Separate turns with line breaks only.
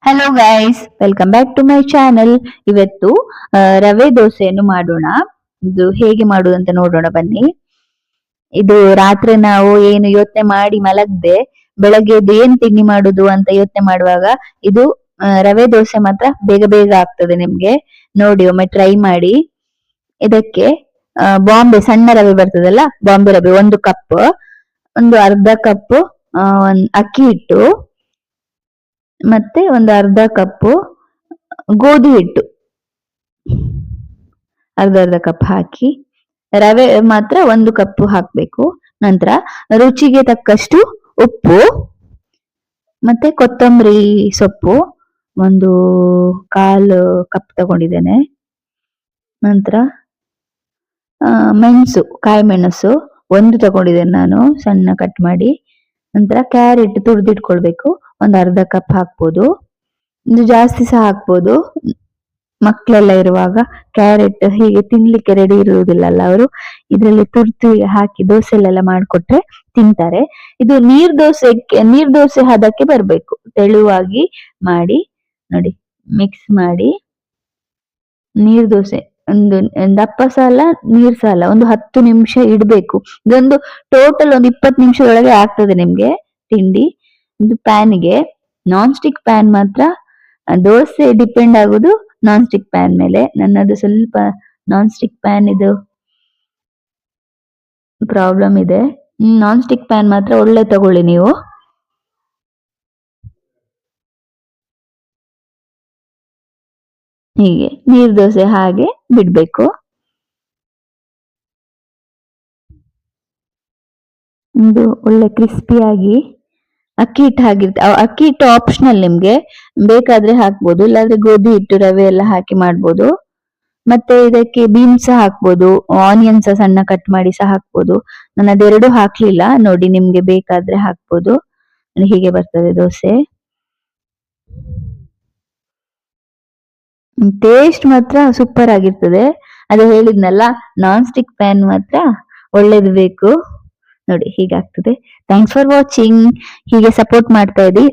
Hello guys, welcome back to my channel. ಇವತ್ತು ರವೆ ದೋಸೆಯನ್ನು ಮಾಡೋಣ. ಇದು ಹೇಗೆ ಮಾಡುವುದಂತ ನೋಡೋಣ ಬನ್ನಿ. ಇದು ರಾತ್ರಿ ನಾವು ಏನು ಯೋಚನೆ ಮಾಡಿ ಮಲಗದೆ ಬೆಳಗ್ಗೆ ಎದ್ದು ಏನ್ ತಿಂಡಿ ಮಾಡುದು ಅಂತ ಯೋಚನೆ ಮಾಡುವಾಗ ಇದು ರವೆ ದೋಸೆ ಮಾತ್ರ ಬೇಗ ಬೇಗ ಆಗ್ತದೆ. ನಿಮ್ಗೆ ನೋಡಿ ಒಮ್ಮೆ ಟ್ರೈ ಮಾಡಿ. ಇದಕ್ಕೆ ಬಾಂಬೆ ಸಣ್ಣ ರವೆ ಬರ್ತದಲ್ಲ, ಬಾಂಬೆ ರವೆ 1 ಕಪ್, ಒಂದು ಅರ್ಧ ಕಪ್ ಅಕ್ಕಿ ಹಿಟ್ಟು, ಮತ್ತೆ ಒಂದು ಅರ್ಧ ಕಪ್ ಗೋಧಿ ಹಿಟ್ಟು, ಅರ್ಧ ಅರ್ಧ ಕಪ್ ಹಾಕಿ, ರವೆ ಮಾತ್ರ 1 ಕಪ್ ಹಾಕ್ಬೇಕು. ನಂತರ ರುಚಿಗೆ ತಕ್ಕಷ್ಟು ಉಪ್ಪು, ಮತ್ತೆ ಕೊತ್ತಂಬರಿ ಸೊಪ್ಪು ಒಂದು 1/4 ಕಪ್ ತಗೊಂಡಿದ್ದೇನೆ. ನಂತರ ಮೆಣಸು, ಕಾಯಿ ಮೆಣಸು 1 ತಗೊಂಡಿದ್ದೇನೆ ನಾನು, ಸಣ್ಣ ಕಟ್ ಮಾಡಿ. ನಂತರ ಕ್ಯಾರೆಟ್ ತುರಿದಿಟ್ಕೊಳ್ಬೇಕು, ಒಂದು ಅರ್ಧ ಕಪ್ ಹಾಕ್ಬೋದು. ಇದು ಜಾಸ್ತಿ ಸಹ ಹಾಕ್ಬೋದು. ಮಕ್ಕಳೆಲ್ಲ ಇರುವಾಗ ಕ್ಯಾರೆಟ್ ಹೀಗೆ ತಿನ್ಲಿಕ್ಕೆ ರೆಡಿ ಇರುವುದಿಲ್ಲಲ್ಲ, ಅವರು ಇದರಲ್ಲಿ ತುರ್ದು ಹಾಕಿ ದೋಸೆಲೆಲ್ಲ ಮಾಡ್ಕೊಟ್ರೆ ತಿಂತಾರೆ. ಇದು ನೀರ್ ದೋಸೆ ಹದಕ್ಕೆ ಬರ್ಬೇಕು, ತೆಳುವಾಗಿ ಮಾಡಿ ನೋಡಿ. ಮಿಕ್ಸ್ ಮಾಡಿ ನೀರ್ ದೋಸೆ ಒಂದು ದಪ್ಪ ಸಾಲ ನೀರ್ ಸಾಲ ಒಂದು 10 ನಿಮಿಷ ಇಡ್ಬೇಕು. ಇದೊಂದು ಟೋಟಲ್ ಒಂದು 20 ನಿಮಿಷದೊಳಗೆ ಆಗ್ತದೆ ನಿಮ್ಗೆ ತಿಂಡಿ. ಇದು ಪ್ಯಾನ್ಗೆ, ನಾನ್ ಸ್ಟಿಕ್ ಪ್ಯಾನ್ ಮಾತ್ರ. ದೋಸೆ ಡಿಪೆಂಡ್ ಆಗುದು ನಾನ್ ಸ್ಟಿಕ್ ಪ್ಯಾನ್ ಮೇಲೆ. ನನ್ನದು ಸ್ವಲ್ಪ ನಾನ್ ಸ್ಟಿಕ್ ಪ್ಯಾನ್ ಇದು ಪ್ರಾಬ್ಲಮ್ ಇದೆ. ನಾನ್ ಸ್ಟಿಕ್ ಪ್ಯಾನ್ ಮಾತ್ರ ಒಳ್ಳೆ ತಗೊಳ್ಳಿ ನೀವು. ಹೀಗೆ ನೀರ್ ದೋಸೆ ಹಾಗೆ ಬಿಡ್ಬೇಕು. ಒಂದು ಒಳ್ಳೆ ಕ್ರಿಸ್ಪಿಯಾಗಿ ಅಕ್ಕಿ ಹಿಟ್ಟು ಹಾಕಿರ್ತೆ. ಅಕ್ಕಿ ಹಿಟ್ಟು ಆಪ್ಷನಲ್, ನಿಮ್ಗೆ ಬೇಕಾದ್ರೆ ಹಾಕ್ಬೋದು, ಇಲ್ಲಾಂದ್ರೆ ಗೋಧಿ ಹಿಟ್ಟು ರವೆ ಎಲ್ಲ ಹಾಕಿ ಮಾಡ್ಬೋದು. ಮತ್ತೆ ಇದಕ್ಕೆ ಬೀನ್ಸ್ ಹಾಕ್ಬೋದು, ಆನಿಯನ್ಸ್ ಸಣ್ಣ ಕಟ್ ಮಾಡಿ ಸಹ ಹಾಕ್ಬೋದು. ನಾನು ಅದೆರಡು ಹಾಕ್ಲಿಲ್ಲ, ನೋಡಿ ನಿಮ್ಗೆ ಬೇಕಾದ್ರೆ ಹಾಕ್ಬೋದು. ಹೀಗೆ ಬರ್ತದೆ ದೋಸೆ. ಟೇಸ್ಟ್ ಮಾತ್ರ ಸೂಪರ್ ಆಗಿರ್ತದೆ. ಅದು ಹೇಳಿದ್ನಲ್ಲ, ನಾನ್ ಸ್ಟಿಕ್ ಪ್ಯಾನ್ ಮಾತ್ರ ಒಳ್ಳೇದು ಬೇಕು. ನೋಡಿ ಹೀಗಾಗ್ತದೆ. Thanks for watching. ಹೀಗೆ ಸಪೋರ್ಟ್ ಮಾಡ್ತಾ ಇರಿ.